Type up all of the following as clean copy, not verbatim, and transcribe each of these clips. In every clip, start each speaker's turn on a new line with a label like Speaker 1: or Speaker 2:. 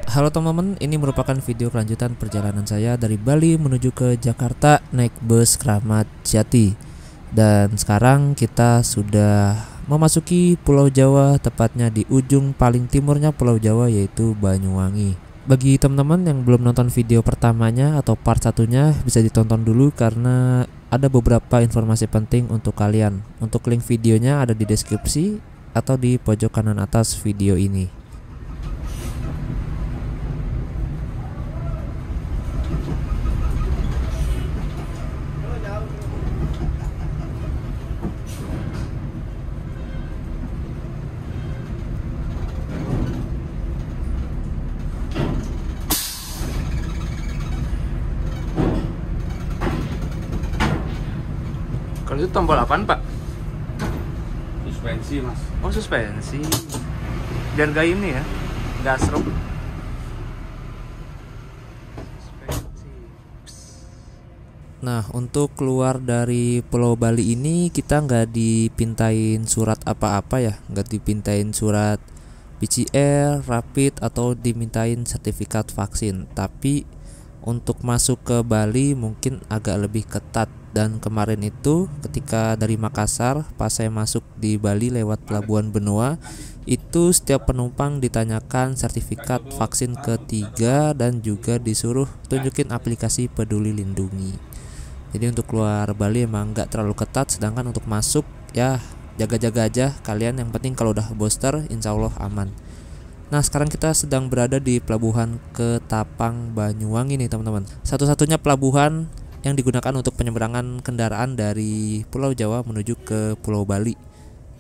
Speaker 1: Halo teman-teman, ini merupakan video kelanjutan perjalanan saya dari Bali menuju ke Jakarta naik bus Kramat Jati. Dan sekarang kita sudah memasuki Pulau Jawa, tepatnya di ujung paling timurnya Pulau Jawa, yaitu Banyuwangi. Bagi teman-teman yang belum nonton video pertamanya atau part satunya, bisa ditonton dulu karena ada beberapa informasi penting untuk kalian. Untuk link videonya ada di deskripsi atau di pojok kanan atas video ini.
Speaker 2: Kalau itu tombol apaan, Pak?
Speaker 3: Suspensi, Mas.
Speaker 2: Oh, suspensi. Biar gak ini ya, gak seruk. Suspensi.
Speaker 1: Nah, untuk keluar dari Pulau Bali ini kita nggak dipintain surat apa-apa ya, nggak dipintain surat PCR, rapid atau dimintain sertifikat vaksin. Tapi untuk masuk ke Bali mungkin agak lebih ketat. Dan kemarin itu ketika dari Makassar pas saya masuk di Bali lewat Pelabuhan Benoa, itu setiap penumpang ditanyakan sertifikat vaksin ketiga dan juga disuruh tunjukin aplikasi Peduli Lindungi. Jadi untuk keluar Bali emang nggak terlalu ketat, sedangkan untuk masuk ya jaga-jaga aja kalian, yang penting kalau udah booster insya Allah aman. Nah, sekarang kita sedang berada di Pelabuhan Ketapang Banyuwangi nih teman-teman. Satu-satunya pelabuhan yang digunakan untuk penyeberangan kendaraan dari Pulau Jawa menuju ke Pulau Bali.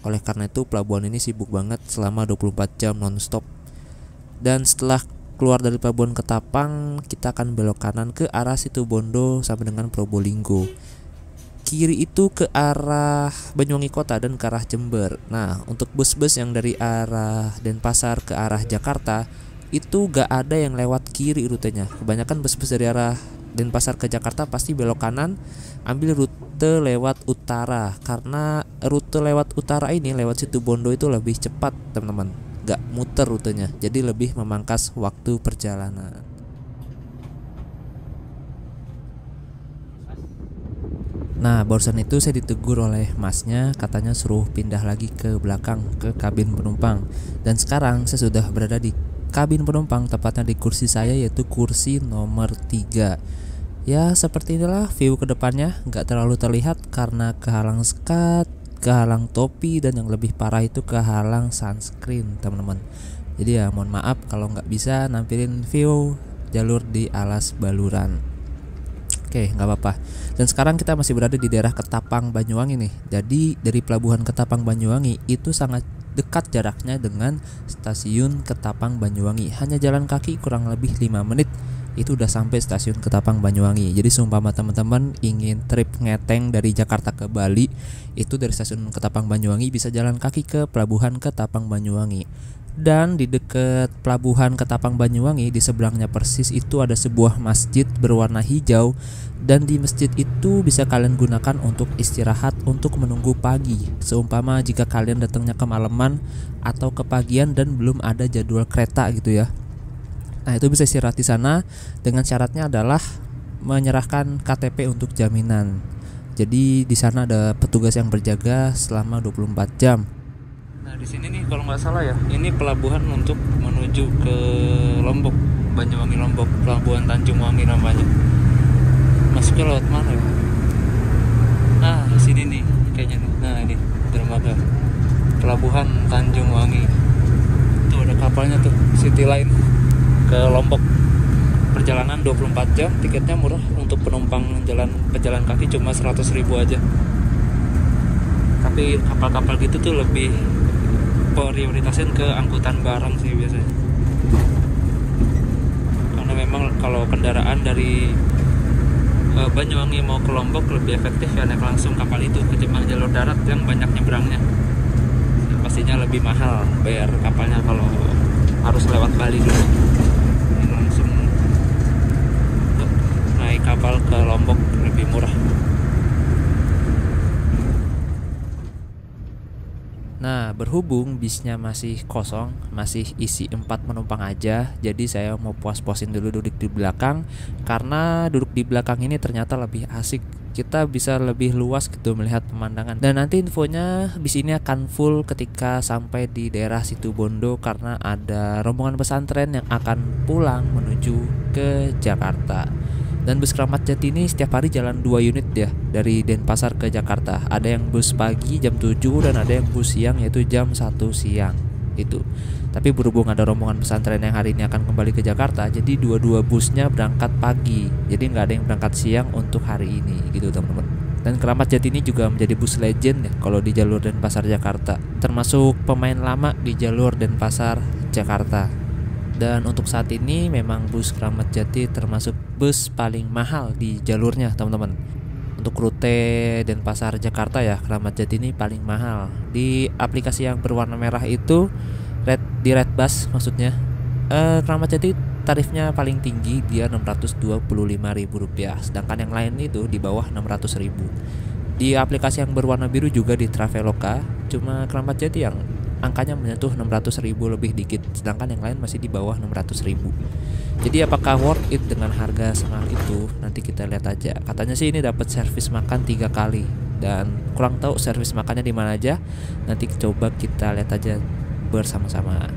Speaker 1: Oleh karena itu pelabuhan ini sibuk banget selama 24 jam nonstop. Dan setelah keluar dari Pelabuhan Ketapang, kita akan belok kanan ke arah Situbondo sampai dengan Probolinggo. Kiri itu ke arah Banyuwangi Kota dan ke arah Jember. Nah, untuk bus-bus yang dari arah Denpasar ke arah Jakarta itu gak ada yang lewat kiri rutenya. Kebanyakan bus-bus dari arah Denpasar ke Jakarta pasti belok kanan, ambil rute lewat utara. Karena rute lewat utara ini lewat Situbondo itu lebih cepat teman-teman, gak muter rutenya, jadi lebih memangkas waktu perjalanan. Nah, barusan itu saya ditegur oleh masnya, katanya suruh pindah lagi ke belakang ke kabin penumpang. Dan sekarang saya sudah berada di kabin penumpang, tepatnya di kursi saya, yaitu kursi nomor 3. Ya, seperti inilah view ke depannya, nggak terlalu terlihat karena kehalang sekat, kehalang topi, dan yang lebih parah itu kehalang sunscreen teman-teman. Jadi ya mohon maaf kalau nggak bisa nampilin view jalur di alas baluran. Oke, nggak apa-apa. Dan sekarang kita masih berada di daerah Ketapang Banyuwangi nih. Jadi dari Pelabuhan Ketapang Banyuwangi itu sangat dekat jaraknya dengan stasiun Ketapang Banyuwangi. Hanya jalan kaki kurang lebih 5 menit itu udah sampai stasiun Ketapang Banyuwangi. Jadi seumpama teman-teman ingin trip ngeteng dari Jakarta ke Bali, itu dari stasiun Ketapang Banyuwangi bisa jalan kaki ke Pelabuhan Ketapang Banyuwangi. Dan di dekat Pelabuhan Ketapang Banyuwangi, di seberangnya persis itu ada sebuah masjid berwarna hijau. Dan di masjid itu bisa kalian gunakan untuk istirahat, untuk menunggu pagi. Seumpama jika kalian datangnya kemalaman atau kepagian dan belum ada jadwal kereta gitu ya. Nah, itu bisa istirahat di sana, dengan syaratnya adalah menyerahkan KTP untuk jaminan. Jadi di sana ada petugas yang berjaga selama 24 jam.
Speaker 2: Nah, di sini nih kalau nggak salah ya, ini pelabuhan untuk menuju ke Lombok, Banyuwangi Lombok, Pelabuhan Tanjung Wangi namanya. Masuknya lewat mana ya? Nah, di sini nih kayaknya nih. Nah, ini dermaga Pelabuhan Tanjung Wangi. Tuh ada kapalnya tuh, City Line ke Lombok. Perjalanan 24 jam, tiketnya murah, untuk penumpang pejalan kaki cuma 100.000 aja. Tapi kapal-kapal gitu tuh lebih prioritasin ke angkutan barang sih biasanya. Karena memang kalau kendaraan dari Banyuwangi mau ke Lombok lebih efektif ya naik langsung kapal itu ketimbang jalur darat yang banyak nyebrangnya. Pastinya lebih mahal bayar kapalnya kalau harus lewat Bali dulu. Ini langsung naik kapal ke Lombok lebih murah.
Speaker 1: Nah, berhubung bisnya masih kosong, masih isi 4 penumpang aja, jadi saya mau puas-puasin dulu duduk di belakang. Karena duduk di belakang ini ternyata lebih asik, kita bisa lebih luas gitu melihat pemandangan. Dan nanti infonya bis ini akan full ketika sampai di daerah Situbondo, karena ada rombongan pesantren yang akan pulang menuju ke Jakarta. Dan bus Kramat Jati ini setiap hari jalan 2 unit ya, dari Denpasar ke Jakarta. Ada yang bus pagi jam 7 dan ada yang bus siang yaitu jam 1 siang itu. Tapi berhubung ada rombongan pesantren yang hari ini akan kembali ke Jakarta, jadi dua-dua busnya berangkat pagi. Jadi nggak ada yang berangkat siang untuk hari ini gitu teman-teman. Dan Kramat Jati ini juga menjadi bus legend ya kalau di jalur Denpasar Jakarta, termasuk pemain lama di jalur Denpasar Jakarta. Dan untuk saat ini memang bus Kramat Jati termasuk bus paling mahal di jalurnya teman-teman. Untuk rute Denpasar Jakarta ya, Kramat Jati ini paling mahal. Di aplikasi yang berwarna merah itu di Redbus maksudnya, Kramat Jati tarifnya paling tinggi, dia Rp625.000, sedangkan yang lain itu di bawah Rp600.000. Di aplikasi yang berwarna biru juga di Traveloka, cuma Kramat Jati yang angkanya menyentuh 600.000 lebih dikit, sedangkan yang lain masih di bawah 600.000. Jadi apakah worth it dengan harga semahal itu? Nanti kita lihat aja. Katanya sih ini dapat servis makan 3 kali, dan kurang tahu servis makannya di mana aja. Nanti coba kita lihat aja bersama-sama.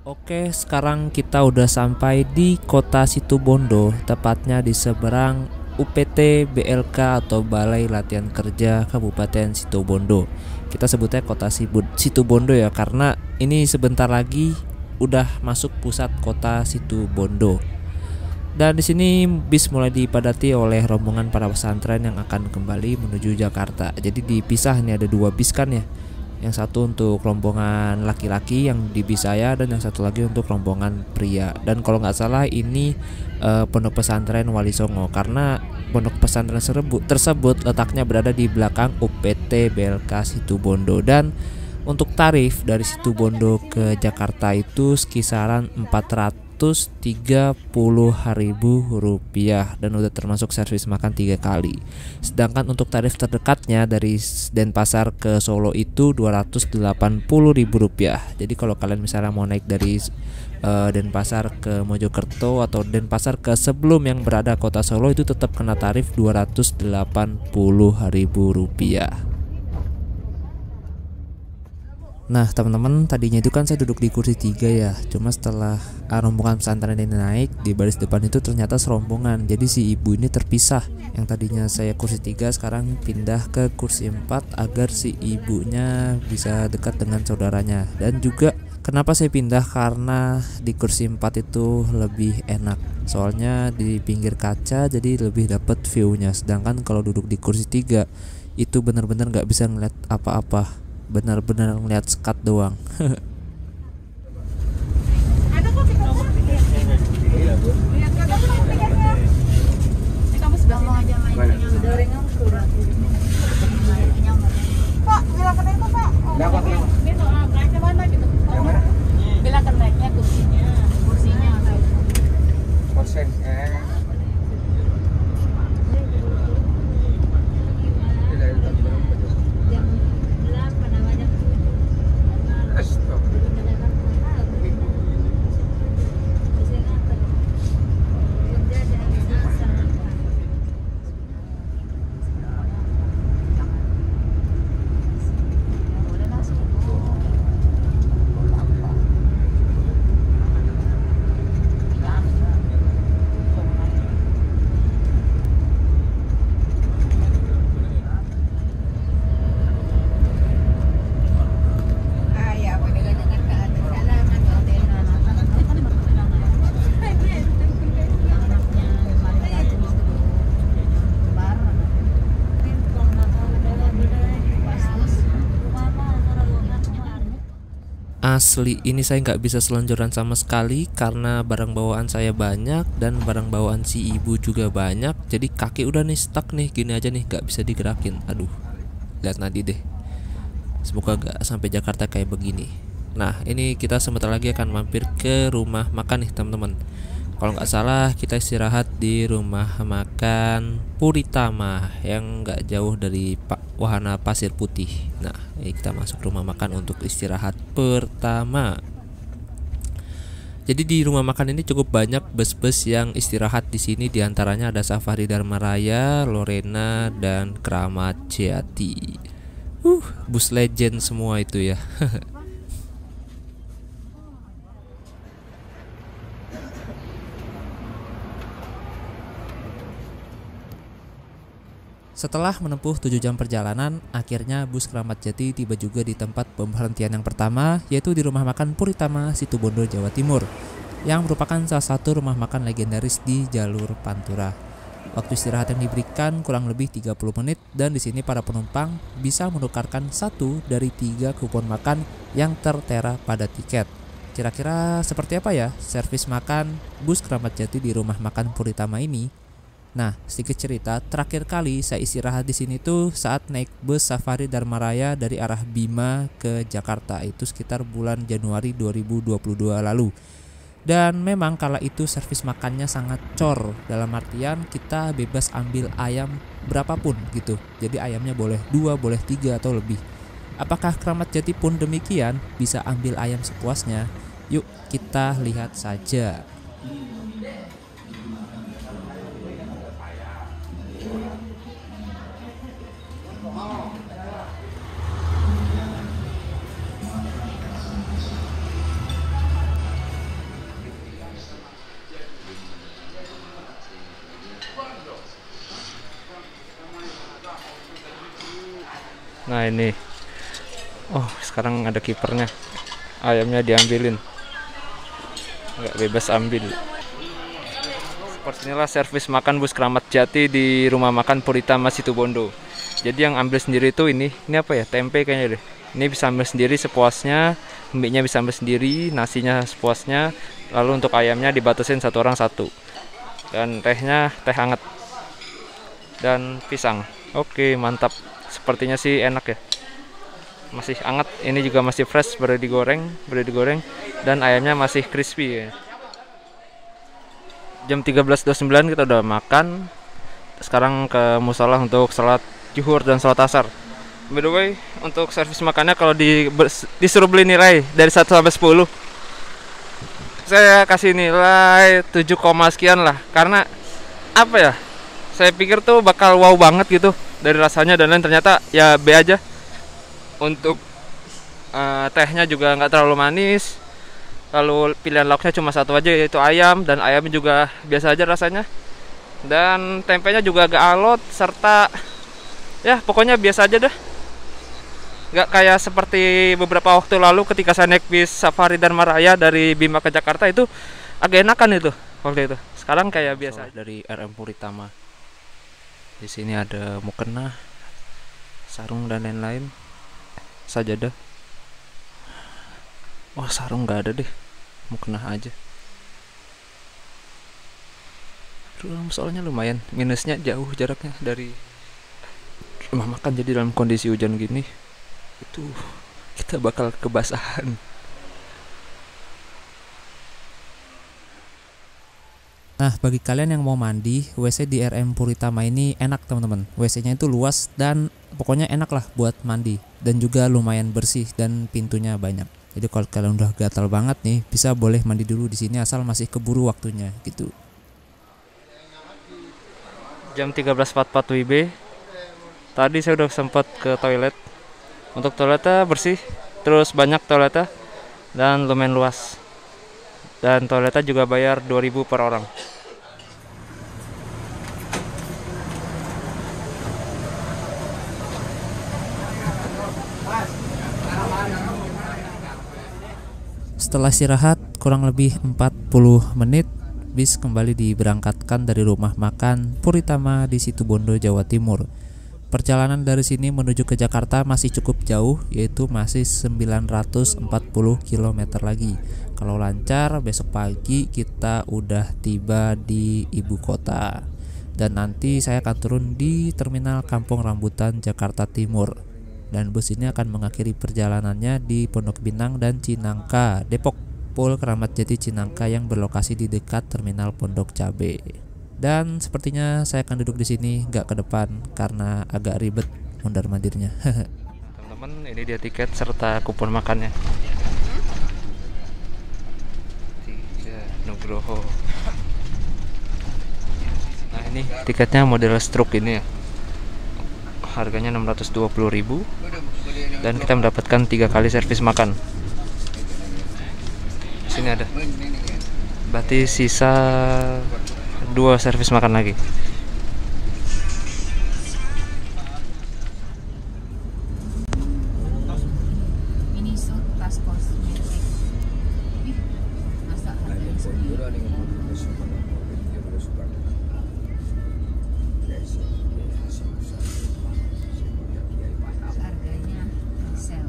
Speaker 1: Oke, sekarang kita udah sampai di kota Situbondo, tepatnya di seberang UPT BLK atau Balai Latihan Kerja Kabupaten Situbondo. Kita sebutnya kota Situbondo ya, karena ini sebentar lagi udah masuk pusat kota Situbondo. Dan di sini bis mulai dipadati oleh rombongan para pesantren yang akan kembali menuju Jakarta. Jadi dipisah, nih ada 2 bis kan ya. Yang satu untuk rombongan laki-laki yang di bis saya, dan yang satu lagi untuk rombongan pria. Dan kalau nggak salah ini pondok pesantren Wali Songo, karena pondok pesantren tersebut letaknya berada di belakang UPT BLK Situbondo. Dan untuk tarif dari Situbondo ke Jakarta itu kisaran Rp430.000 dan udah termasuk servis makan 3 kali. Sedangkan untuk tarif terdekatnya dari Denpasar ke Solo itu Rp280.000. Jadi kalau kalian misalnya mau naik dari Denpasar ke Mojokerto atau Denpasar ke sebelum yang berada kota Solo itu tetap kena tarif Rp280.000. Nah teman-teman, tadinya itu kan saya duduk di kursi 3 ya. Cuma setelah rombongan pesantren ini naik, di baris depan itu ternyata serombongan. Jadi si ibu ini terpisah. Yang tadinya saya kursi 3 sekarang pindah ke kursi 4 agar si ibunya bisa dekat dengan saudaranya. Dan juga kenapa saya pindah, karena di kursi 4 itu lebih enak. Soalnya di pinggir kaca, jadi lebih dapat view-nya. Sedangkan kalau duduk di kursi 3 itu benar-benar nggak bisa ngeliat apa-apa. Benar-benar ngeliat sekat doang.
Speaker 3: Ada kok kita kamu sudah mau aja main gorengan kurang. Pak, bila kena itu Pak. Dapat ya. Ini naiknya mana gitu? Yang mana? Bila naiknya kursinya atau kursi.
Speaker 1: Asli ini saya nggak bisa selonjoran sama sekali karena barang bawaan saya banyak dan barang bawaan si ibu juga banyak. Jadi kaki udah nih stuck nih, gini aja nih, nggak bisa digerakin. Aduh, lihat nanti deh. Semoga gak sampai Jakarta kayak begini. Nah, ini kita sebentar lagi akan mampir ke rumah makan nih teman-teman. Kalau nggak salah kita istirahat di rumah makan Puritama yang nggak jauh dari Wahana Pasir Putih. Nah, ini kita masuk rumah makan untuk istirahat pertama. Jadi di rumah makan ini cukup banyak bus-bus yang istirahat di sini. Diantaranya ada Safari Dharma Raya, Lorena, dan Kramat Jati. Bus legend semua itu ya. Setelah menempuh 7 jam perjalanan, akhirnya bus Kramat Jati tiba juga di tempat pemberhentian yang pertama, yaitu di rumah makan Puritama, Situbondo, Jawa Timur, yang merupakan salah satu rumah makan legendaris di jalur Pantura. Waktu istirahat yang diberikan kurang lebih 30 menit dan di sini para penumpang bisa menukarkan 1 dari 3 kupon makan yang tertera pada tiket. Kira-kira seperti apa ya servis makan bus Kramat Jati di rumah makan Puritama ini? Nah, sedikit cerita, terakhir kali saya istirahat di sini tuh saat naik bus Safari Dharma Raya dari arah Bima ke Jakarta, itu sekitar bulan Januari 2022 lalu. Dan memang kala itu servis makannya sangat cor, dalam artian kita bebas ambil ayam berapapun gitu. Jadi ayamnya boleh 2, boleh 3 atau lebih. Apakah Kramat Jati pun demikian, bisa ambil ayam sepuasnya? Yuk kita lihat saja.
Speaker 2: Nah ini, oh sekarang ada kipernya, ayamnya diambilin, nggak bebas ambil. Seperti inilah servis makan bus Kramat Jati di rumah makan Puritama Situbondo. Jadi yang ambil sendiri itu ini apa ya, tempe kayaknya deh. Ini bisa ambil sendiri sepuasnya, mie-nya bisa ambil sendiri, nasinya sepuasnya. Lalu untuk ayamnya dibatasin 1 orang 1, dan tehnya teh hangat dan pisang. Oke, mantap. Sepertinya sih enak ya, masih hangat. Ini juga masih fresh, baru digoreng, dan ayamnya masih crispy ya. Jam 13.29 kita udah makan. Sekarang ke musola untuk sholat zuhur dan sholat asar. By the way, untuk servis makannya kalau disuruh beli nilai dari 1 sampai 10, saya kasih nilai 7, sekian lah. Karena apa ya, saya pikir tuh bakal wow banget gitu dari rasanya dan lain, ternyata ya B aja. Untuk tehnya juga nggak terlalu manis. Lalu pilihan lauknya cuma 1 aja, yaitu ayam, dan ayamnya juga biasa aja rasanya. Dan tempenya juga agak alot, serta ya pokoknya biasa aja dah. Nggak kayak seperti beberapa waktu lalu ketika saya naik bis Safari Dharma Raya dari Bima ke Jakarta, itu agak enakan itu waktu itu. Sekarang kayak biasa.
Speaker 1: Dari RM Puritama. Di sini ada mukena, sarung dan lain-lain, sajadah. Wah, sarung nggak ada deh, mukena aja. Soalnya lumayan, minusnya jauh jaraknya dari rumah makan. Jadi dalam kondisi hujan gini, itu kita bakal kebasahan. Nah, bagi kalian yang mau mandi, WC di RM Puritama ini enak teman-teman. WC-nya itu luas dan pokoknya enak lah buat mandi, dan juga lumayan bersih dan pintunya banyak. Jadi kalau kalian udah gatal banget nih, bisa boleh mandi dulu di sini asal masih keburu waktunya gitu.
Speaker 2: Jam 13.44 WIB. Tadi saya udah sempat ke toilet. Untuk toiletnya bersih, terus banyak toiletnya, dan lumayan luas. Dan toiletnya juga bayar 2.000 per orang.
Speaker 1: Setelah istirahat kurang lebih 40 menit, bis kembali diberangkatkan dari rumah makan Puritama di Situbondo, Jawa Timur. Perjalanan dari sini menuju ke Jakarta masih cukup jauh, yaitu masih 940 km lagi. Kalau lancar besok pagi kita udah tiba di ibu kota. Dan nanti saya akan turun di Terminal Kampung Rambutan Jakarta Timur. Dan bus ini akan mengakhiri perjalanannya di Pondok Pinang dan Cinangka, Depok. Pul Keramat Jati Cinangka yang berlokasi di dekat Terminal Pondok Cabe. Dan sepertinya saya akan duduk di sini, nggak ke depan karena agak ribet mondar-mandirnya.
Speaker 2: Teman-teman, ini dia tiket serta kupon makannya. Nugroho. Nah, ini tiketnya model stroke ini ya. Harganya 620.000 dan kita mendapatkan 3 kali servis makan. Sini ada. Berarti sisa 2 servis makan lagi.
Speaker 3: Ini tas kosmetik. Ih, masa harganya segitu? Harganya sel.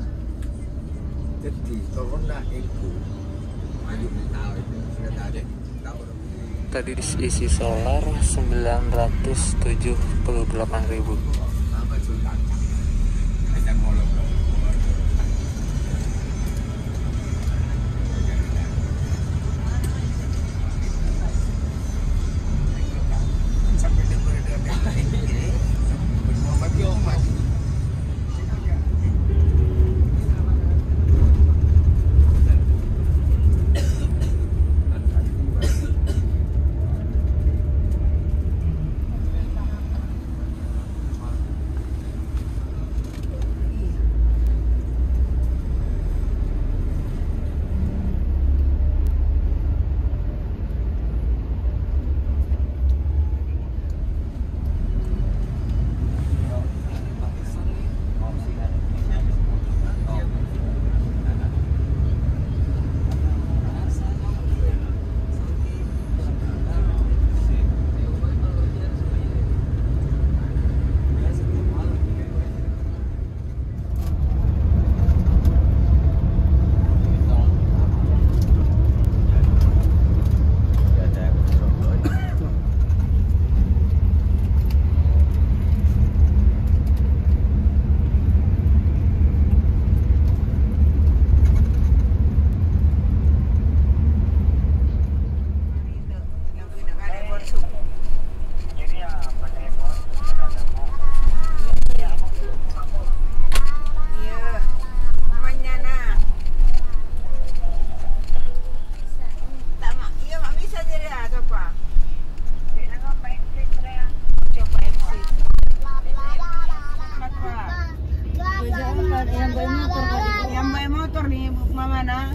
Speaker 2: Tadi diisi solar 978.000.
Speaker 3: Yang bawa motor nih, mana?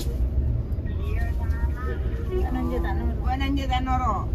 Speaker 3: Nanjetan Noro.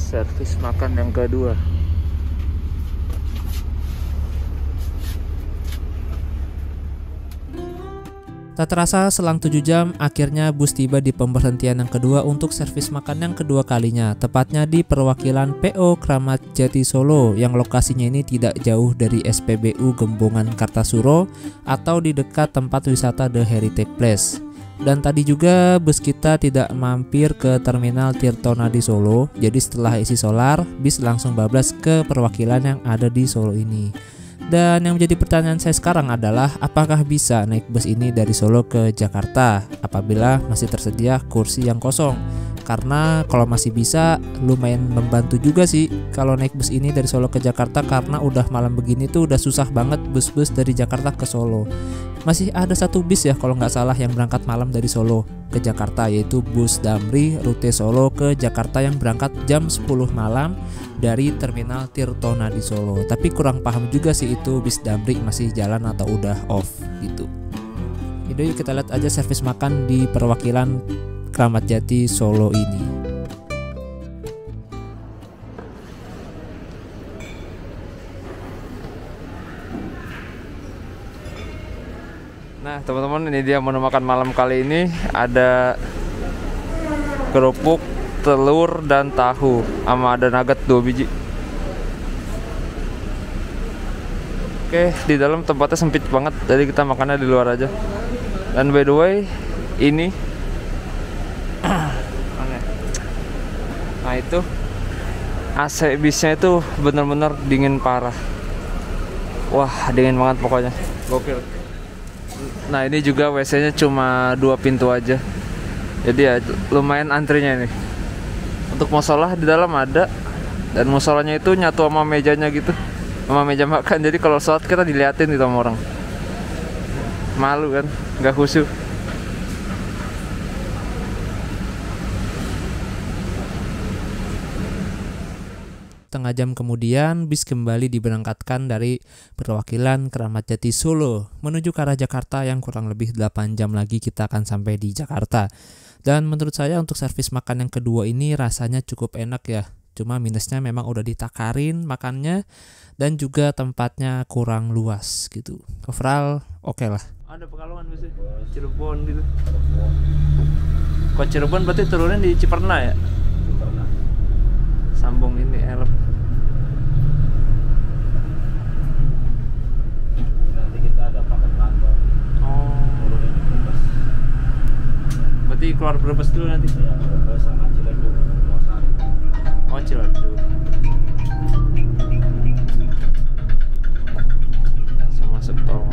Speaker 2: servis makan yang kedua.
Speaker 1: Tak terasa selang 7 jam, akhirnya bus tiba di pemberhentian yang kedua untuk servis makan yang kedua kalinya, tepatnya di perwakilan PO Kramat Jati Solo yang lokasinya ini tidak jauh dari SPBU Gembongan Kartasuro atau di dekat tempat wisata The Heritage Place. Dan tadi juga bus kita tidak mampir ke terminal Tirtonadi Solo, jadi setelah isi solar, bis langsung bablas ke perwakilan yang ada di Solo ini. Dan yang menjadi pertanyaan saya sekarang adalah apakah bisa naik bus ini dari Solo ke Jakarta apabila masih tersedia kursi yang kosong? Karena kalau masih bisa lumayan membantu juga sih kalau naik bus ini dari Solo ke Jakarta, karena udah malam begini tuh udah susah banget bus-bus dari Jakarta ke Solo. Masih ada satu bis ya kalau nggak salah yang berangkat malam dari Solo ke Jakarta, yaitu bus Damri rute Solo ke Jakarta yang berangkat jam 10 malam dari terminal Tirtonadi Solo. Tapi kurang paham juga sih itu bis Damri masih jalan atau udah off gitu. Yaudah, yuk kita lihat aja servis makan di perwakilan Kramat Jati Solo ini.
Speaker 2: Nah teman-teman, ini dia menu makan malam kali ini. Ada kerupuk, telur, dan tahu, sama ada nugget 2 biji. Oke, di dalam tempatnya sempit banget, jadi kita makannya di luar aja. Dan by the way, ini nah itu AC bisnya itu bener-bener dingin parah. Wah, dingin banget pokoknya, gokil. Nah ini juga WC-nya cuma 2 pintu aja, jadi ya lumayan antrinya ini. Untuk musola di dalam ada, dan musolanya itu nyatu sama mejanya gitu, sama meja makan. Jadi kalau sholat kita diliatin gitu sama orang, malu kan, nggak khusyuk.
Speaker 1: Setengah jam kemudian bis kembali diberangkatkan dari perwakilan Kramat Jati Solo menuju ke arah Jakarta, yang kurang lebih 8 jam lagi kita akan sampai di Jakarta. Dan menurut saya untuk servis makan yang kedua ini rasanya cukup enak ya. Cuma minusnya memang udah ditakarin makannya dan juga tempatnya kurang luas gitu. Overall oke lah.
Speaker 2: Ada Pekalongan biasanya, Cirebon gitu. Kok Cirebon berarti turunnya di Ciperna ya? Ciperna. Sambung ini elep.
Speaker 4: Nanti kita ada paket kantor.
Speaker 2: Oh.
Speaker 4: Turunin di Brebes.
Speaker 2: Berarti keluar Brebes dulu nanti.
Speaker 4: Ya, Brebes sama Ciledug, Losari.
Speaker 2: Oh, Ciledug. Sama Setol.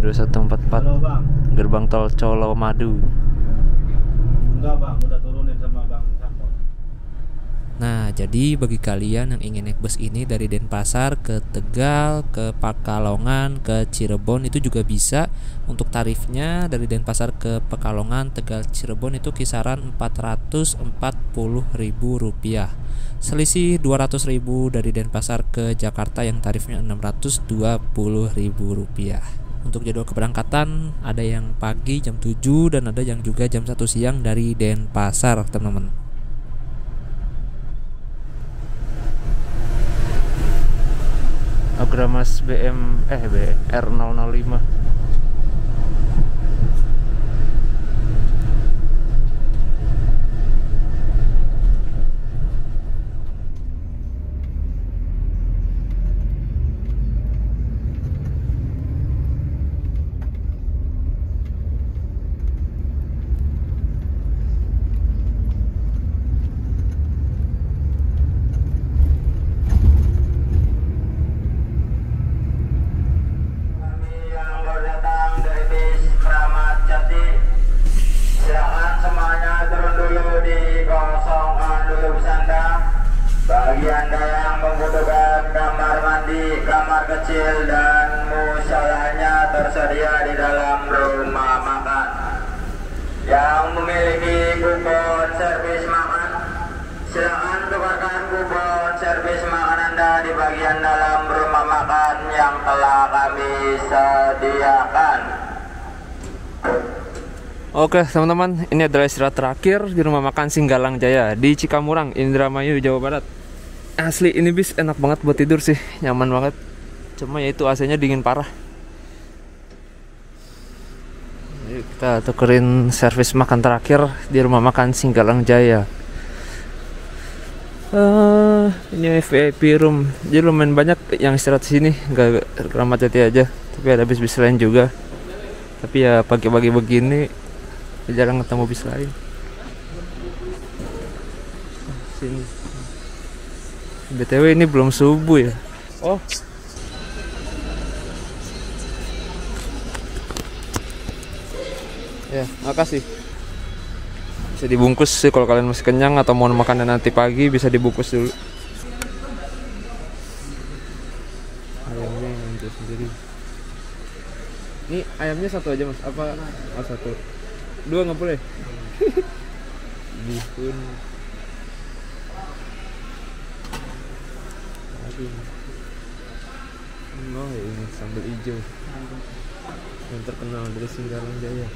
Speaker 2: 2144.
Speaker 4: Halo bang.
Speaker 2: Gerbang tol Colomadu.
Speaker 4: Enggak bang, udah turunin sama bang Sampor.
Speaker 1: Nah, jadi bagi kalian yang ingin naik bus ini dari Denpasar ke Tegal, ke Pekalongan, ke Cirebon itu juga bisa. Untuk tarifnya dari Denpasar ke Pekalongan, Tegal, Cirebon itu kisaran Rp440.000. Selisih Rp200.000 dari Denpasar ke Jakarta yang tarifnya Rp620.000. Untuk jadwal keberangkatan ada yang pagi jam 7 dan ada yang juga jam 1 siang dari Denpasar, teman-teman.
Speaker 2: Agramas R005.
Speaker 5: Bagi Anda yang membutuhkan kamar mandi, kamar kecil dan musolanya tersedia di dalam rumah makan. Yang memiliki kupon servis makan, silakan tukarkan kupon servis makan Anda di bagian dalam rumah makan yang telah kami sediakan.
Speaker 2: Oke teman-teman, ini adalah istirahat terakhir di rumah makan Singgalang Jaya di Cikamurang, Indramayu, Jawa Barat. Asli ini bis enak banget buat tidur sih, nyaman banget. Cuma ya itu AC-nya dingin parah. Yuk kita tukerin servis makan terakhir di rumah makan Singgalang Jaya. Ini VIP room, jadi lumayan banyak yang istirahat di sini, nggak Kramat Jati aja, tapi ada bis-bis lain juga. Tapi ya pagi-pagi begini jarang ketemu bis lain. Sini. BTW ini belum subuh ya. Oh. Ya, makasih. Bisa dibungkus sih kalau kalian masih kenyang atau mau makannya nanti pagi, bisa dibungkus dulu. Ayamnya yang sendiri. Ini ayamnya satu aja mas? Apa? Oh satu. Dua nggak boleh. Bihun. Aduh. Oh ini sambal hijau yang terkenal dari Singgalang Jaya.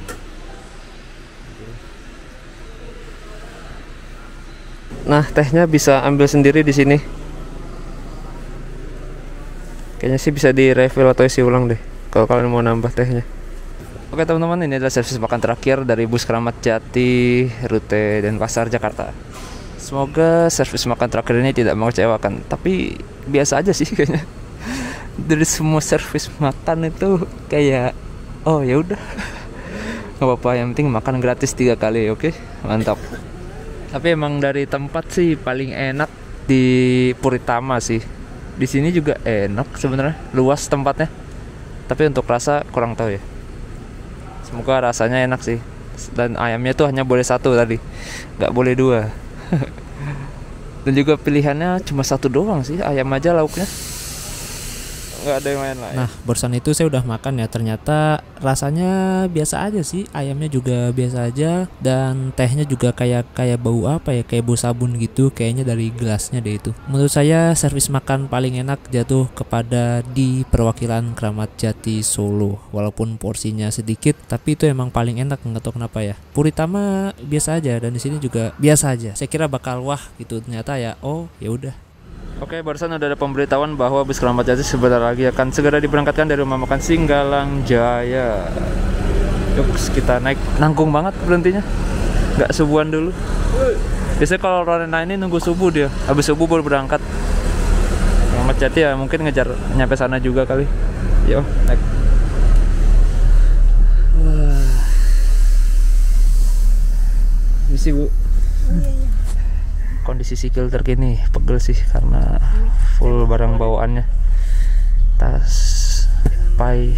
Speaker 2: Nah tehnya bisa ambil sendiri di sini. Kayaknya sih bisa di refill atau isi ulang deh kalau kalian mau nambah tehnya. Oke teman-teman, ini adalah servis makan terakhir dari bus Kramat Jati rute Denpasar Jakarta. Semoga servis makan terakhir ini tidak mengecewakan, tapi biasa aja sih kayaknya. Dari semua servis makan itu kayak oh ya udah, nggak apa-apa, yang penting makan gratis 3 kali, oke? Mantap. Tapi emang dari tempat sih paling enak di Puritama sih. Di sini juga enak sebenarnya, luas tempatnya. Tapi untuk rasa kurang tahu ya. Semoga rasanya enak sih. Dan ayamnya tuh hanya boleh 1 tadi, nggak boleh 2. Dan juga pilihannya cuma 1 doang sih, ayam aja lauknya, nggak ada yang lain-lain.
Speaker 1: Nah, barusan itu saya udah makan ya, ternyata rasanya biasa aja sih, ayamnya juga biasa aja, dan tehnya juga kayak bau apa ya, kayak bau sabun gitu, kayaknya dari gelasnya deh itu. Menurut saya servis makan paling enak jatuh kepada di perwakilan Kramat Jati Solo, walaupun porsinya sedikit, tapi itu emang paling enak, nggak tahu kenapa ya. Puritama biasa aja, dan di sini juga biasa aja. Saya kira bakal wah gitu, ternyata ya oh ya udah.
Speaker 2: Oke, barusan udah ada pemberitahuan bahwa bus Kramat Jati sebentar lagi akan segera diberangkatkan dari rumah makan Singgalang Jaya. Yuk kita naik, nanggung banget berhentinya, nggak subuhan dulu. Biasanya kalau Rona ini nunggu subuh dia, habis subuh baru berangkat. Kramat Jati ya mungkin ngejar nyampe sana juga kali. Yuk naik. Misi bu. Kondisi sikil terkini pegel sih karena full barang bawaannya, tas, pai,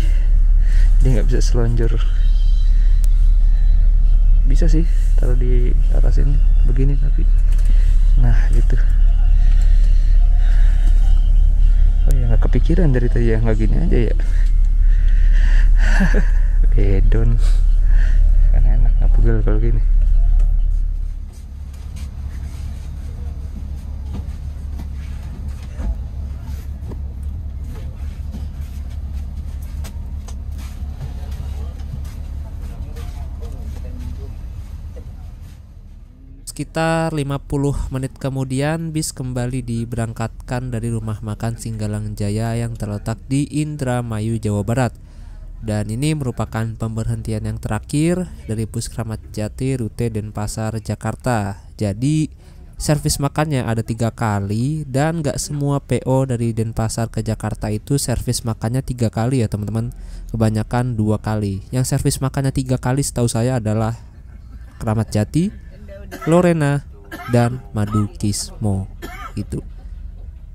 Speaker 2: jadi nggak bisa selonjor. Bisa sih taruh di atas ini begini, tapi nah gitu. Oh ya nggak kepikiran dari tadi ya, nggak gini aja ya. Edon kan enak, nggak pegel kalau gini.
Speaker 1: Sekitar 50 menit kemudian bis kembali diberangkatkan dari rumah makan Singgalang Jaya yang terletak di Indramayu, Jawa Barat. Dan ini merupakan pemberhentian yang terakhir dari bus Kramat Jati rute Denpasar Jakarta. Jadi servis makannya ada 3 kali, dan gak semua PO dari Denpasar ke Jakarta itu servis makannya 3 kali ya teman-teman. Kebanyakan 2 kali. Yang servis makannya 3 kali setahu saya adalah Kramat Jati, Lorena, dan Madu Kismo gitu.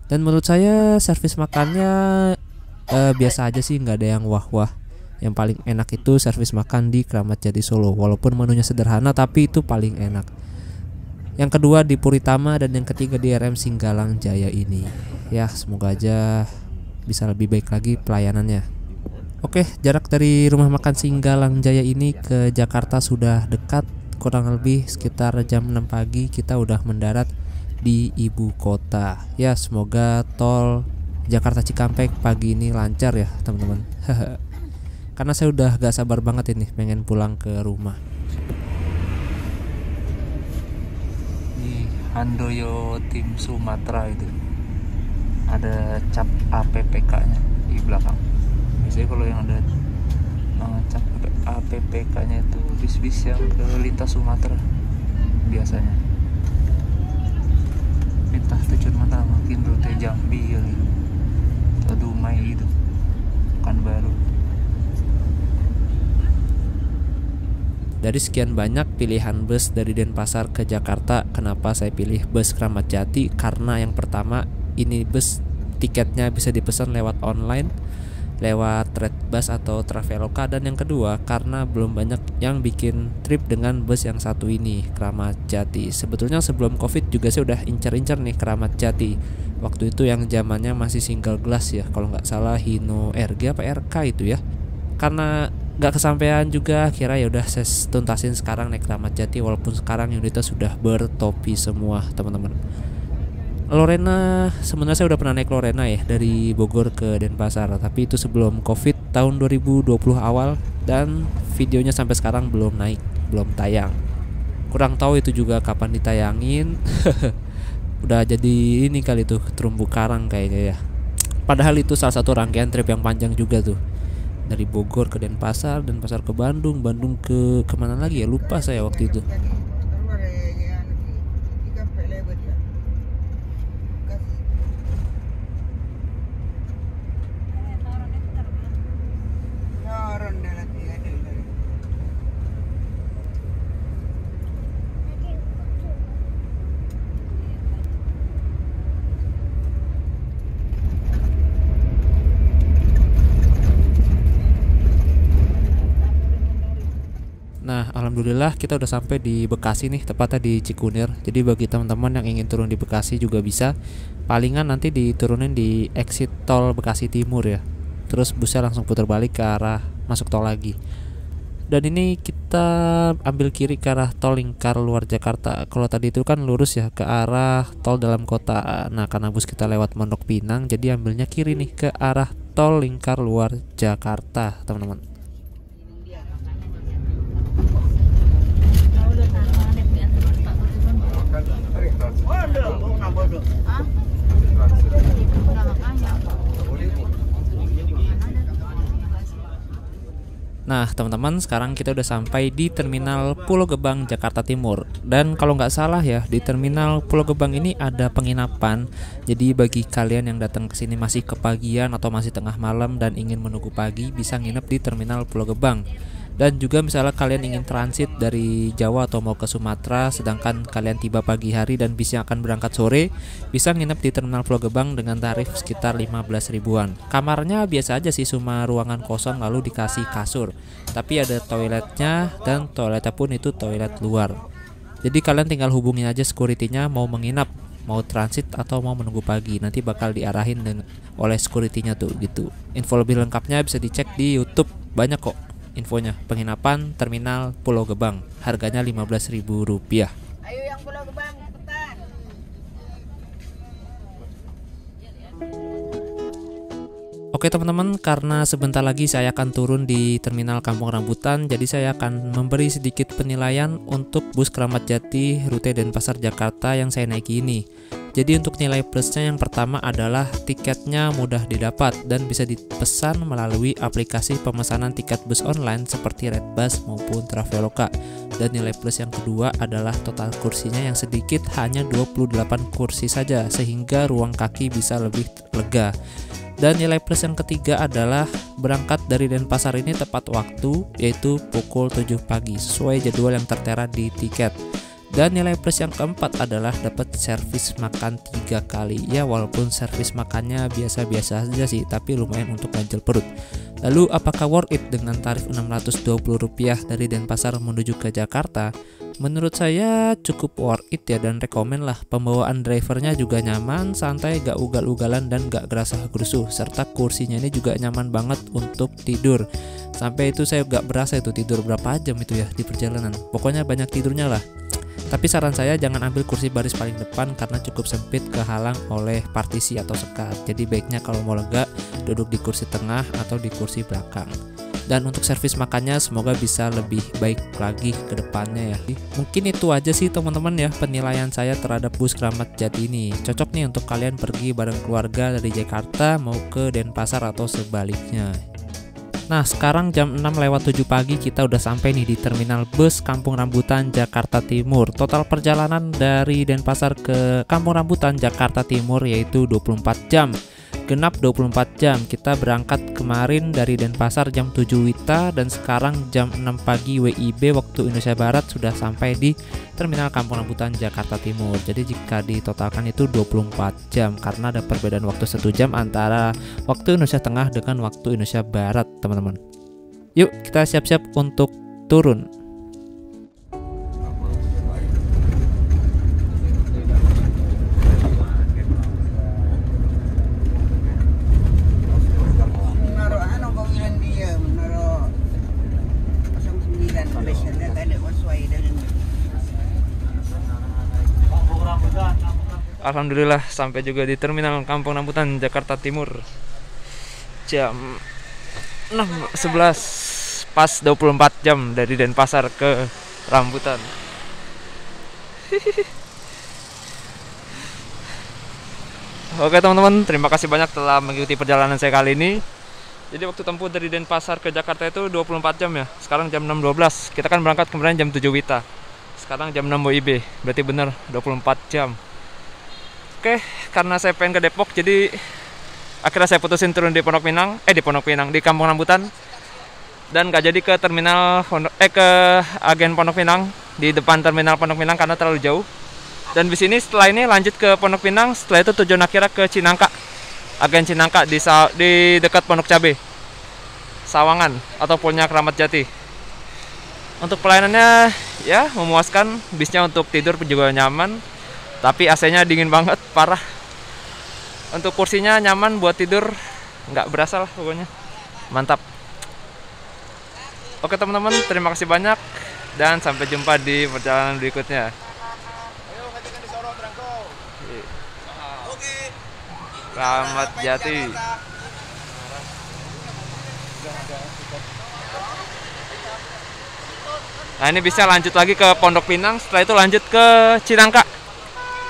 Speaker 1: Dan menurut saya servis makannya biasa aja sih, nggak ada yang wah-wah. Yang paling enak itu servis makan di Kramat Jati Solo, walaupun menunya sederhana tapi itu paling enak. Yang kedua di Puritama, dan yang ketiga di RM Singgalang Jaya ini. Ya semoga aja bisa lebih baik lagi pelayanannya. Oke, jarak dari rumah makan Singgalang Jaya ini ke Jakarta sudah dekat. Kurang lebih sekitar jam 6 pagi kita udah mendarat di ibu kota. Ya semoga tol Jakarta Cikampek pagi ini lancar ya teman-teman. Karena saya udah gak sabar banget ini pengen pulang ke rumah.
Speaker 2: Handoyo Tim Sumatera itu. Ada cap APPK-nya di belakang. Biasanya kalau yang ada cap APPK-nya itu bis-bis yang ke lintas Sumatera biasanya. Entah tujuan mana, mungkin rute Jambi kali atau Dumai gitu, Pekanbaru.
Speaker 1: Dari sekian banyak pilihan bus dari Denpasar ke Jakarta, kenapa saya pilih bus Kramat Jati? Karena yang pertama, ini bus tiketnya bisa dipesan lewat online, lewat Redbus atau Traveloka. Dan yang kedua, karena belum banyak yang bikin trip dengan bus yang satu ini, Kramat Jati. Sebetulnya sebelum Covid juga saya udah incar-incar nih Kramat Jati. Waktu itu yang zamannya masih single glass ya, kalau nggak salah Hino RG apa RK itu ya. Karena nggak kesampaian juga, kira ya udah saya tuntasin sekarang naik Kramat Jati, walaupun sekarang unitnya sudah bertopi semua teman-teman. Lorena, sebenarnya saya udah pernah naik Lorena ya dari Bogor ke Denpasar, tapi itu sebelum Covid tahun 2020 awal, dan videonya sampai sekarang belum naik, belum tayang. Kurang tahu itu juga kapan ditayangin. Udah jadi ini kali tuh terumbu karang kayaknya ya. Padahal itu salah satu rangkaian trip yang panjang juga tuh. Dari Bogor ke Denpasar, Denpasar ke Bandung, Bandung ke kemana lagi ya, lupa saya waktu itu. Nah, alhamdulillah kita udah sampai di Bekasi nih, tepatnya di Cikunir. Jadi bagi teman-teman yang ingin turun di Bekasi juga bisa. Palingan nanti diturunin di exit tol Bekasi Timur ya. Terus busnya langsung putar balik ke arah masuk tol lagi. Dan ini kita ambil kiri ke arah tol lingkar luar Jakarta. Kalau tadi itu kan lurus ya ke arah tol dalam kota. Nah, karena bus kita lewat Pondok Pinang, jadi ambilnya kiri nih ke arah tol lingkar luar Jakarta, teman-teman. Nah teman-teman, sekarang kita udah sampai di Terminal Pulau Gebang, Jakarta Timur. Dan kalau nggak salah ya, di Terminal Pulau Gebang ini ada penginapan. Jadi bagi kalian yang datang ke sini masih kepagian atau masih tengah malam dan ingin menunggu pagi, bisa nginep di Terminal Pulau Gebang. Dan juga misalnya kalian ingin transit dari Jawa atau mau ke Sumatera, sedangkan kalian tiba pagi hari dan bisnya akan berangkat sore, bisa nginep di Terminal Pulau Gebang dengan tarif sekitar 15 ribuan. Kamarnya biasa aja sih, cuma ruangan kosong lalu dikasih kasur. Tapi ada toiletnya, dan toiletnya pun itu toilet luar. Jadi kalian tinggal hubungin aja security-nya mau menginap, mau transit atau mau menunggu pagi. Nanti bakal diarahin oleh security-nya tuh gitu. Info lebih lengkapnya bisa dicek di YouTube, banyak kok infonya. Penginapan Terminal Pulau Gebang, harganya Rp15.000.
Speaker 3: Ayo yang Pulau Gebang cepetan.
Speaker 1: Oke teman-teman, karena sebentar lagi saya akan turun di Terminal Kampung Rambutan, jadi saya akan memberi sedikit penilaian untuk bus Kramat Jati rute Denpasar Jakarta yang saya naiki ini. Jadi untuk nilai plusnya yang pertama adalah tiketnya mudah didapat dan bisa dipesan melalui aplikasi pemesanan tiket bus online seperti Redbus maupun Traveloka. Dan nilai plus yang kedua adalah total kursinya yang sedikit, hanya 28 kursi saja, sehingga ruang kaki bisa lebih lega. Dan nilai plus yang ketiga adalah berangkat dari Denpasar ini tepat waktu, yaitu pukul 7 pagi sesuai jadwal yang tertera di tiket. Dan nilai plus yang keempat adalah dapat servis makan 3 kali. Ya walaupun servis makannya biasa-biasa saja sih, tapi lumayan untuk ganjel perut. Lalu apakah worth it dengan tarif Rp620 dari Denpasar menuju ke Jakarta? Menurut saya cukup worth it ya, dan rekomen lah. Pembawaan drivernya juga nyaman, santai, gak ugal-ugalan dan gak gerasah-gerusuh. Serta kursinya ini juga nyaman banget untuk tidur. Sampai itu saya gak berasa itu tidur berapa jam itu ya di perjalanan. Pokoknya banyak tidurnya lah. Tapi saran saya jangan ambil kursi baris paling depan karena cukup sempit, kehalang oleh partisi atau sekat. Jadi baiknya kalau mau lega duduk di kursi tengah atau di kursi belakang. Dan untuk servis makannya semoga bisa lebih baik lagi ke depannya ya. Mungkin itu aja sih teman-teman ya penilaian saya terhadap bus Kramat Jati ini. Cocok nih untuk kalian pergi bareng keluarga dari Jakarta mau ke Denpasar atau sebaliknya. Nah sekarang jam 6:07 pagi kita udah sampai nih di terminal bus Kampung Rambutan Jakarta Timur. Total perjalanan dari Denpasar ke Kampung Rambutan Jakarta Timur yaitu 24 jam. Genap 24 jam. Kita berangkat kemarin dari Denpasar jam 7 WITA dan sekarang jam 6 pagi WIB waktu Indonesia Barat sudah sampai di terminal Kampung Rambutan Jakarta Timur. Jadi jika ditotalkan itu 24 jam karena ada perbedaan waktu 1 jam antara waktu Indonesia Tengah dengan waktu Indonesia Barat, teman-teman. Yuk kita siap-siap untuk turun.
Speaker 2: Alhamdulillah sampai juga di terminal Kampung Rambutan Jakarta Timur jam 6:11, pas 24 jam dari Denpasar ke Rambutan. Oke teman-teman, terima kasih banyak telah mengikuti perjalanan saya kali ini. Jadi waktu tempuh dari Denpasar ke Jakarta itu 24 jam ya. Sekarang jam 6.12. Kita kan berangkat kemarin jam 7 WITA. Sekarang jam 6 WIB. Berarti benar 24 jam. Oke, karena saya pengen ke Depok, jadi akhirnya saya putusin turun di Pondok Pinang, di Kampung Rambutan, dan gak jadi ke terminal ke agen Pondok Pinang di depan terminal Pondok Pinang karena terlalu jauh. Dan di sini setelah ini lanjut ke Pondok Pinang, setelah itu tujuan akhirnya ke Cinangka, agen Cinangka di dekat Pondok Cabe, Sawangan atau Polnya Kramat Jati. Untuk pelayanannya ya memuaskan, bisnya untuk tidur juga nyaman. Tapi AC-nya dingin banget, parah. Untuk kursinya nyaman buat tidur, nggak berasa lah pokoknya. Mantap. Oke teman-teman, terima kasih banyak. Dan sampai jumpa di perjalanan berikutnya. Kramat Jati. Nah ini bisa lanjut lagi ke Pondok Pinang, setelah itu lanjut ke Cinangka,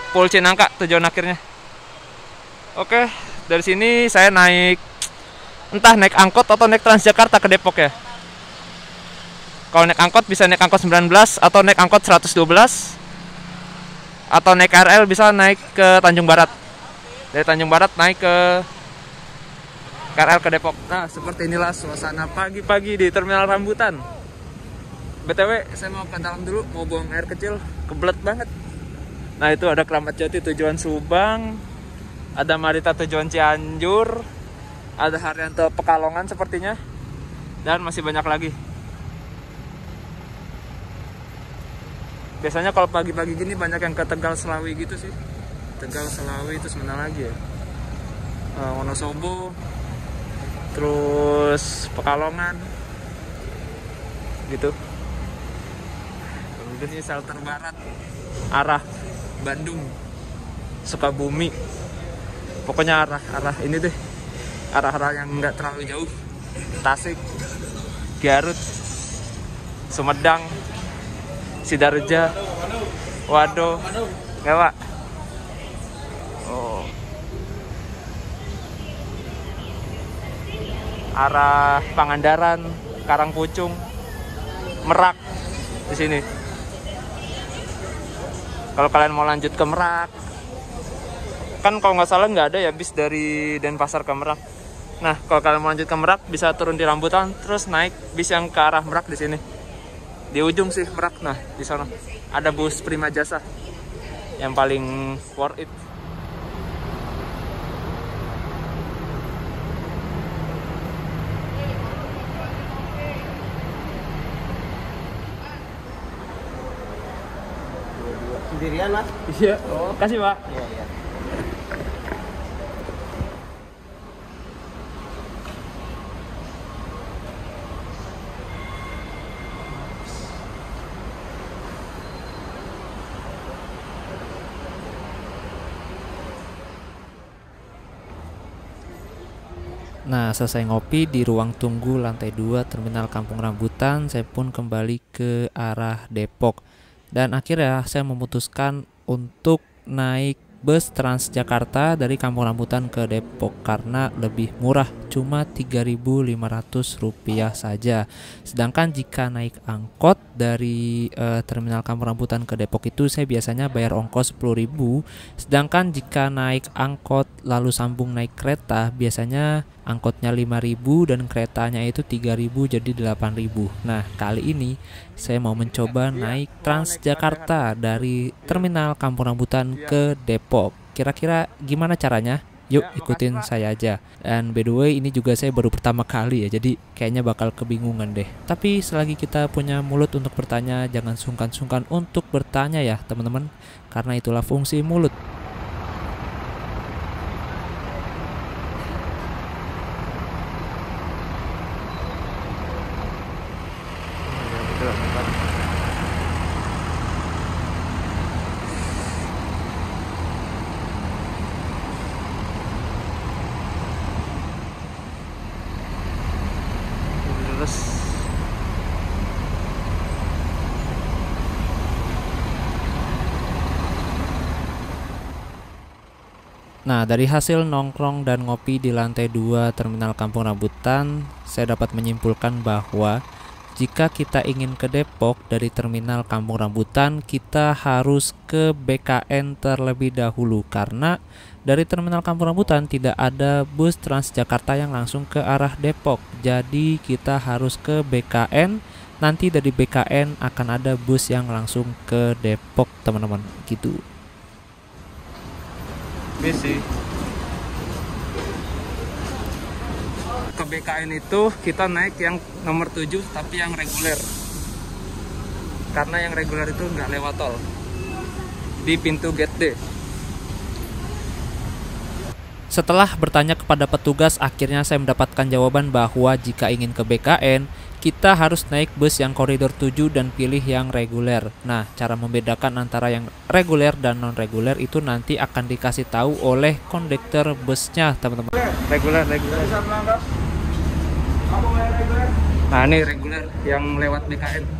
Speaker 2: Pul Cinangka tujuan akhirnya. Oke, dari sini saya naik entah naik angkot atau naik Transjakarta ke Depok ya. Kalau naik angkot bisa naik angkot 19 atau naik angkot 112 atau naik KRL bisa naik ke Tanjung Barat. Dari Tanjung Barat naik ke KRL ke Depok. Nah, seperti inilah suasana pagi-pagi di Terminal Rambutan. BTW, saya mau ke dalam dulu, mau buang air kecil, kebelet banget. Nah, itu ada Kramat Jati tujuan Subang, ada Marita tujuan Cianjur, ada Haryanto Pekalongan sepertinya, dan masih banyak lagi. Biasanya kalau pagi-pagi gini banyak yang ke Tegal Selawi gitu sih. Tegal Selawi itu mana lagi ya? Wonosobo, terus Pekalongan, gitu. Kemudian ini shelter barat, arah Bandung, Sukabumi. Pokoknya arah ini deh, arah-arah yang nggak terlalu jauh. Tasik, Garut, Sumedang, Sidareja, Waduh, nggak Pak? Oh, arah Pangandaran, Karangpucung, Merak di sini. Kalau kalian mau lanjut ke Merak, kan kalau nggak salah nggak ada ya bis dari Denpasar ke Merak. Nah, kalau kalian mau lanjut ke Merak bisa turun di Rambutan, terus naik bis yang ke arah Merak di sini. Di ujung sih Merak, nah di sana ada bus Prima Jasa yang paling worth it.
Speaker 4: Sendirian Mas?
Speaker 2: Iya. Oh, kasih Pak.
Speaker 4: Iya, iya.
Speaker 1: Nah, selesai ngopi di ruang tunggu lantai 2 Terminal Kampung Rambutan, saya pun kembali ke arah Depok. Dan akhirnya saya memutuskan untuk naik bus Transjakarta dari Kampung Rambutan ke Depok karena lebih murah, cuma Rp3.500 saja. Sedangkan jika naik angkot dari Terminal Kampung Rambutan ke Depok itu saya biasanya bayar ongkos 10.000. Sedangkan jika naik angkot lalu sambung naik kereta, biasanya angkotnya 5.000 dan keretanya itu 3.000 jadi 8.000. Nah, kali ini saya mau mencoba naik Transjakarta dari Terminal Kampung Rambutan ke Depok. Kira-kira gimana caranya? Yuk ikutin saya aja. Dan by the way ini juga saya baru pertama kali ya, jadi kayaknya bakal kebingungan deh. Tapi selagi kita punya mulut untuk bertanya, jangan sungkan-sungkan untuk bertanya ya teman-teman, karena itulah fungsi mulut. Nah, dari hasil nongkrong dan ngopi di lantai 2 Terminal Kampung Rambutan, saya dapat menyimpulkan bahwa jika kita ingin ke Depok dari Terminal Kampung Rambutan, kita harus ke BKN terlebih dahulu karena dari Terminal Kampung Rambutan tidak ada bus Transjakarta yang langsung ke arah Depok. Jadi kita harus ke BKN, nanti dari BKN akan ada bus yang langsung ke Depok, teman-teman, gitu.
Speaker 2: Bisi. Ke BKN itu kita naik yang nomor 7 tapi yang reguler. Karena yang reguler itu nggak lewat tol. Di pintu gate D.
Speaker 1: Setelah bertanya kepada petugas, akhirnya saya mendapatkan jawaban bahwa jika ingin ke BKN, kita harus naik bus yang koridor 7 dan pilih yang reguler. Nah, cara membedakan antara yang reguler dan non-reguler itu nanti akan dikasih tahu oleh kondektur busnya, teman-teman.
Speaker 2: Reguler. Nah, ini reguler yang lewat BKN.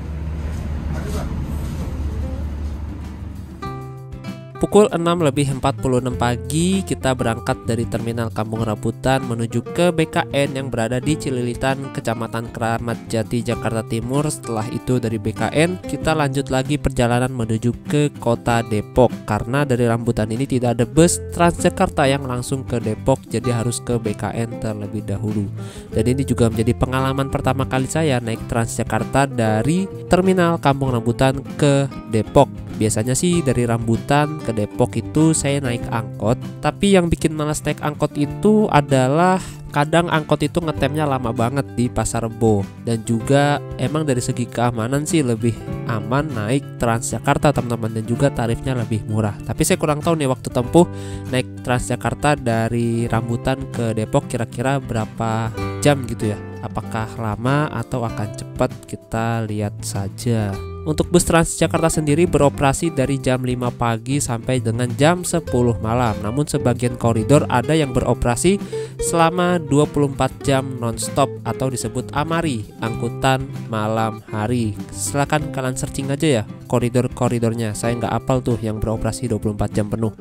Speaker 1: Pukul 6:46 pagi kita berangkat dari Terminal Kampung Rambutan menuju ke BKN yang berada di Cililitan, Kecamatan Kramat Jati, Jakarta Timur. Setelah itu dari BKN kita lanjut lagi perjalanan menuju ke kota Depok. Karena dari Rambutan ini tidak ada bus Transjakarta yang langsung ke Depok, jadi harus ke BKN terlebih dahulu. Dan ini juga menjadi pengalaman pertama kali saya naik Transjakarta dari Terminal Kampung Rambutan ke Depok. Biasanya sih dari Rambutan ke Depok itu saya naik angkot, tapi yang bikin malas naik angkot itu adalah kadang angkot itu ngetemnya lama banget di Pasar Rebo. Dan juga emang dari segi keamanan sih lebih aman naik Transjakarta, teman-teman, dan juga tarifnya lebih murah. Tapi saya kurang tahu nih waktu tempuh naik Transjakarta dari Rambutan ke Depok kira-kira berapa jam gitu ya. Apakah lama atau akan cepat, kita lihat saja. Untuk bus Transjakarta sendiri beroperasi dari jam 5 pagi sampai dengan jam 10 malam. Namun sebagian koridor ada yang beroperasi selama 24 jam non-stop atau disebut Amari, angkutan malam hari. Silahkan kalian searching aja ya koridor-koridornya. Saya nggak hafal tuh yang beroperasi 24 jam penuh.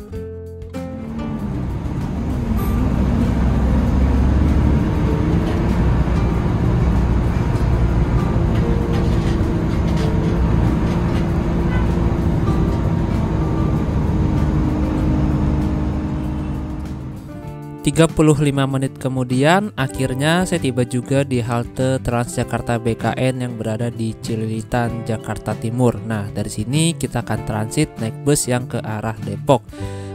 Speaker 1: 35 menit kemudian akhirnya saya tiba juga di halte Transjakarta BKN yang berada di Cililitan, Jakarta Timur. Nah, dari sini kita akan transit naik bus yang ke arah Depok.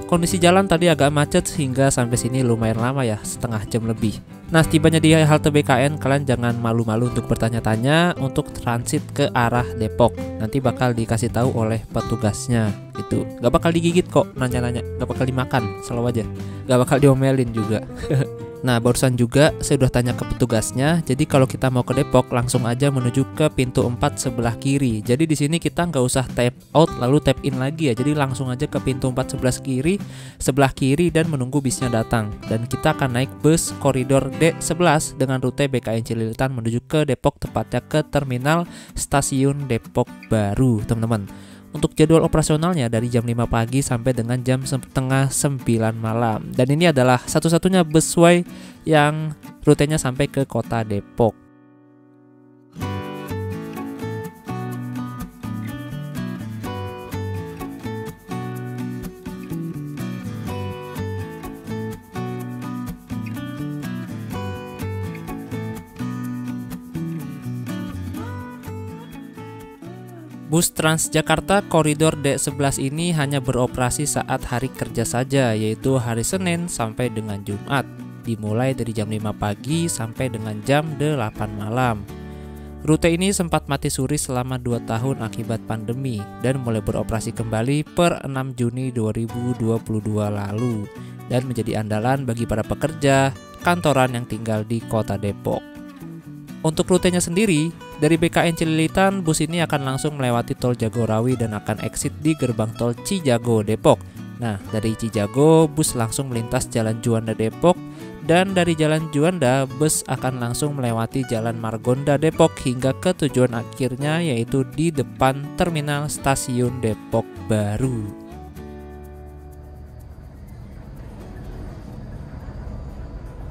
Speaker 1: Kondisi jalan tadi agak macet sehingga sampai sini lumayan lama ya, setengah jam lebih. Nah, setibanya di halte BKN, kalian jangan malu-malu untuk bertanya-tanya untuk transit ke arah Depok. Nanti bakal dikasih tahu oleh petugasnya gitu. Gak bakal digigit kok nanya-nanya, gak bakal dimakan, selalu aja. Gak bakal diomelin juga. Nah, barusan juga saya udah tanya ke petugasnya. Jadi kalau kita mau ke Depok langsung aja menuju ke pintu 4 sebelah kiri. Jadi di sini kita nggak usah tap out lalu tap in lagi ya. Jadi langsung aja ke pintu 4 sebelah kiri dan menunggu bisnya datang. Dan kita akan naik bus koridor D11 dengan rute BKN Cililitan menuju ke Depok, tepatnya ke terminal stasiun Depok Baru, teman-teman. Untuk jadwal operasionalnya dari jam 5 pagi sampai dengan jam setengah 9 malam. Dan ini adalah satu-satunya busway yang rutenya sampai ke kota Depok. Bus Transjakarta koridor D11 ini hanya beroperasi saat hari kerja saja, yaitu hari Senin sampai dengan Jumat, dimulai dari jam 5 pagi sampai dengan jam 8 malam. Rute ini sempat mati suri selama 2 tahun akibat pandemi dan mulai beroperasi kembali per 6 Juni 2022 lalu dan menjadi andalan bagi para pekerja kantoran yang tinggal di kota Depok. Untuk rutenya sendiri, dari BKN Cililitan, bus ini akan langsung melewati tol Jagorawi dan akan exit di gerbang tol Cijago, Depok. Nah, dari Cijago, bus langsung melintas Jalan Juanda, Depok. Dan dari Jalan Juanda, bus akan langsung melewati Jalan Margonda, Depok hingga ke tujuan akhirnya, yaitu di depan terminal stasiun Depok Baru.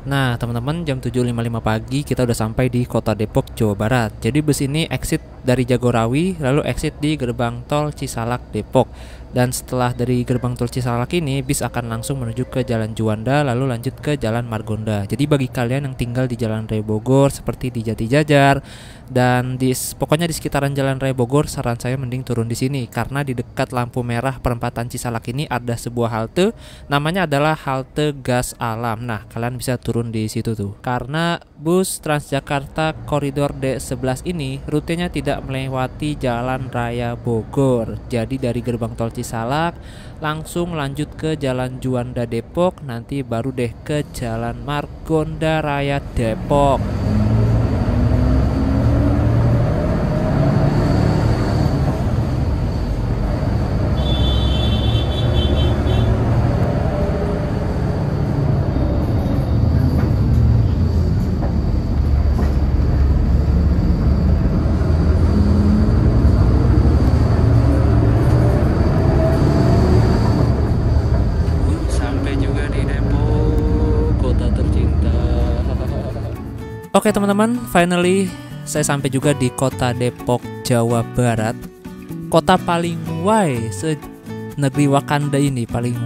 Speaker 1: Nah, teman-teman, jam 7.55 pagi kita udah sampai di kota Depok, Jawa Barat. Jadi bus ini exit dari Jagorawi lalu exit di gerbang tol Cisalak, Depok. Dan setelah dari gerbang tol Cisalak ini, bis akan langsung menuju ke Jalan Juanda lalu lanjut ke Jalan Margonda. Jadi bagi kalian yang tinggal di Jalan Raya Bogor seperti di Jatijajar dan pokoknya di sekitaran Jalan Raya Bogor, saran saya mending turun di sini karena di dekat lampu merah perempatan Cisalak ini ada sebuah halte, namanya adalah halte Gas Alam. Nah, kalian bisa turun di situ tuh. Karena bus Transjakarta koridor D11 ini rutenya tidak melewati Jalan Raya Bogor. Jadi dari gerbang tol Cisalak langsung lanjut ke Jalan Juanda Depok, nanti baru deh ke Jalan Margonda Raya Depok. Oke teman-teman, finally saya sampai juga di kota Depok, Jawa Barat. Kota paling se-negeri Wakanda ini, paling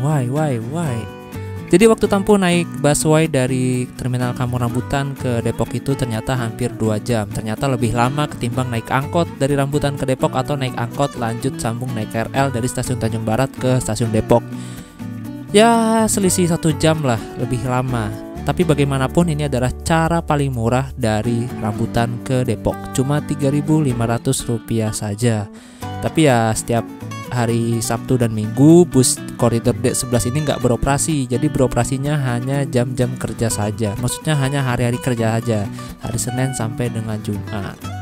Speaker 1: Jadi waktu tempuh naik busway dari Terminal Kampung Rambutan ke Depok itu ternyata hampir 2 jam. Ternyata lebih lama ketimbang naik angkot dari Rambutan ke Depok atau naik angkot lanjut sambung naik KRL dari stasiun Tanjung Barat ke stasiun Depok. Ya selisih 1 jam lah, lebih lama. Tapi bagaimanapun ini adalah cara paling murah dari Rambutan ke Depok, cuma Rp3.500 saja. Tapi ya setiap hari Sabtu dan Minggu bus koridor D11 ini nggak beroperasi. Jadi beroperasinya hanya jam-jam kerja saja. Maksudnya hanya hari-hari kerja saja, hari Senin sampai dengan Jumat.